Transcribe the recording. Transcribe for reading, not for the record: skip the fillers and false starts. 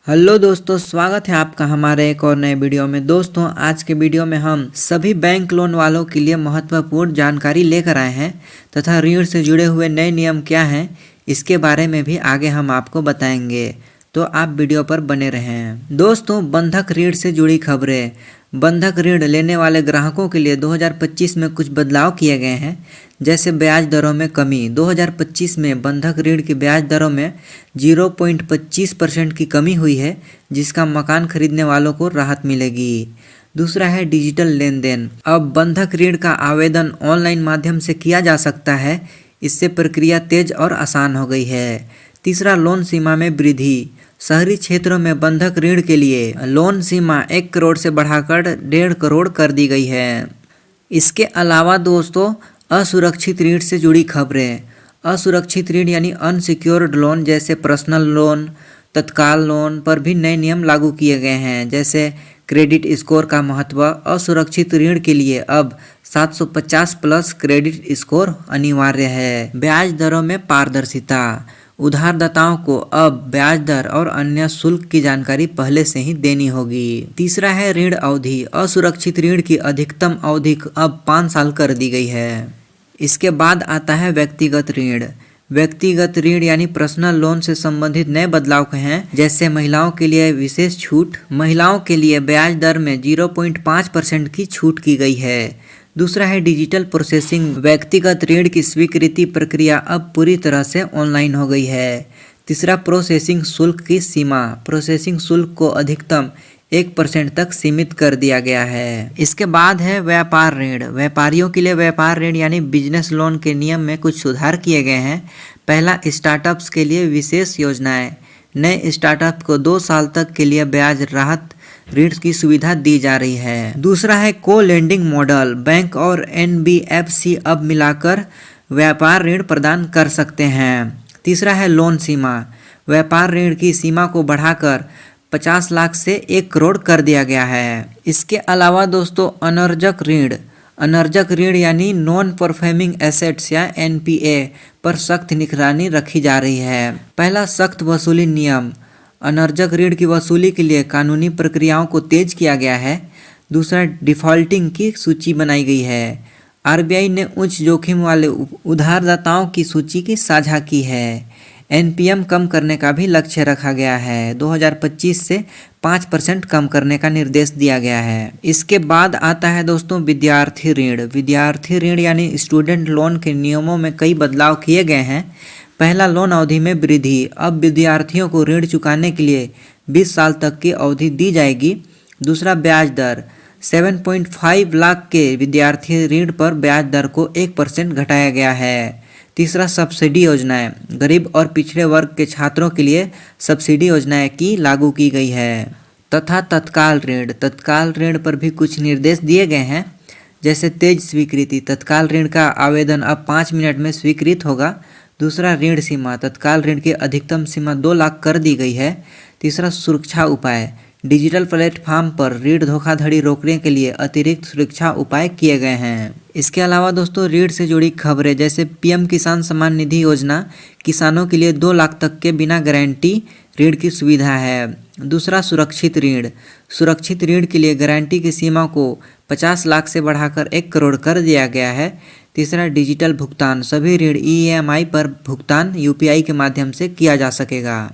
Hello दोस्तों, स्वागत है आपका हमारे एक और नए वीडियो में। दोस्तों, आज के वीडियो में हम सभी बैंक लोन वालों के लिए महत्वपूर्ण जानकारी लेकर आए हैं तथा ऋण से जुड़े हुए नए नियम क्या हैं इसके बारे में भी आगे हम आपको बताएंगे, तो आप वीडियो पर बने रहें। दोस्तों, बंधक ऋण से जुड़ी खबरें। बंधक ऋण लेने वाले ग्राहकों के लिए 2025 में कुछ बदलाव किए गए हैं, जैसे ब्याज दरों में कमी। 2025 में बंधक ऋण की ब्याज दरों में 0.25% की कमी हुई है, जिसका मकान खरीदने वालों को राहत मिलेगी। दूसरा है डिजिटल लेन देन। अब बंधक ऋण का आवेदन ऑनलाइन माध्यम से किया जा सकता है। इससे प्रक्रिया तेज और आसान हो गई है। तीसरा, लोन सीमा में वृद्धि। शहरी क्षेत्रों में बंधक ऋण के लिए लोन सीमा 1 करोड़ से बढ़ाकर 1.5 करोड़ कर दी गई है। इसके अलावा दोस्तों, असुरक्षित ऋण से जुड़ी खबरें। असुरक्षित ऋण यानी अनसिक्योर्ड लोन, जैसे पर्सनल लोन, तत्काल लोन पर भी नए नियम लागू किए गए हैं, जैसे क्रेडिट स्कोर का महत्व। असुरक्षित ऋण के लिए अब 750 प्लस क्रेडिट स्कोर अनिवार्य है। ब्याज दरों में पारदर्शिता। उधारदाताओं को अब ब्याज दर और अन्य शुल्क की जानकारी पहले से ही देनी होगी। तीसरा है ऋण अवधि। असुरक्षित ऋण की अधिकतम अवधि अब 5 साल कर दी गई है। इसके बाद आता है व्यक्तिगत ऋण। व्यक्तिगत ऋण यानी पर्सनल लोन से संबंधित नए बदलाव हैं, जैसे महिलाओं के लिए विशेष छूट। महिलाओं के लिए ब्याज दर में 0.5% की छूट की गई है। दूसरा है डिजिटल प्रोसेसिंग। व्यक्तिगत ऋण की स्वीकृति प्रक्रिया अब पूरी तरह से ऑनलाइन हो गई है। तीसरा, प्रोसेसिंग शुल्क की सीमा। प्रोसेसिंग शुल्क को अधिकतम 1% तक सीमित कर दिया गया है। इसके बाद है व्यापार ऋण। व्यापारियों के लिए व्यापार ऋण यानी बिजनेस लोन के नियम में कुछ सुधार किए गए हैं। पहला, स्टार्टअप्स के लिए विशेष योजनाएं। नए स्टार्टअप को 2 साल तक के लिए ब्याज राहत ऋण की सुविधा दी जा रही है। दूसरा है को लेंडिंग मॉडल। बैंक और NBFC अब मिलाकर व्यापार ऋण प्रदान कर सकते हैं। तीसरा है लोन सीमा। व्यापार ऋण की सीमा को बढ़ाकर 50 लाख से 1 करोड़ कर दिया गया है। इसके अलावा दोस्तों, अनर्जक ऋण। अनर्जक ऋण यानी नॉन परफॉर्मिंग एसेट्स या NPA पर सख्त निगरानी रखी जा रही है। पहला, सख्त वसूली नियम। अनर्जक ऋण की वसूली के लिए कानूनी प्रक्रियाओं को तेज किया गया है। दूसरा, डिफॉल्टिंग की सूची बनाई गई है। RBI ने उच्च जोखिम वाले उधारदाताओं की सूची की साझा की है। NPM कम करने का भी लक्ष्य रखा गया है। 2025 से 5% कम करने का निर्देश दिया गया है। इसके बाद आता है दोस्तों विद्यार्थी ऋण। विद्यार्थी ऋण यानी स्टूडेंट लोन के नियमों में कई बदलाव किए गए हैं। पहला, लोन अवधि में वृद्धि। अब विद्यार्थियों को ऋण चुकाने के लिए 20 साल तक की अवधि दी जाएगी। दूसरा, ब्याज दर। 7.5 लाख के विद्यार्थी ऋण पर ब्याज दर को 1% घटाया गया है। तीसरा, सब्सिडी योजनाएं। गरीब और पिछड़े वर्ग के छात्रों के लिए सब्सिडी योजनाएं की लागू की गई है। तथा तत्काल ऋण। तत्काल ऋण पर भी कुछ निर्देश दिए गए हैं, जैसे तेज स्वीकृति। तत्काल ऋण का आवेदन अब 5 मिनट में स्वीकृत होगा। दूसरा, ऋण सीमा। तत्काल ऋण की अधिकतम सीमा 2 लाख कर दी गई है। तीसरा, सुरक्षा उपाय। डिजिटल प्लेटफॉर्म पर ऋण धोखाधड़ी रोकने के लिए अतिरिक्त सुरक्षा उपाय किए गए हैं। इसके अलावा दोस्तों, ऋण से जुड़ी खबरें, जैसे PM किसान सम्मान निधि योजना। किसानों के लिए 2 लाख तक के बिना गारंटी ऋण की सुविधा है। दूसरा, सुरक्षित ऋण। सुरक्षित ऋण के लिए गारंटी की सीमा को 50 लाख से बढ़ाकर 1 करोड़ कर दिया गया है। तीसरा, डिजिटल भुगतान। सभी ऋण EMI पर भुगतान UPI के माध्यम से किया जा सकेगा।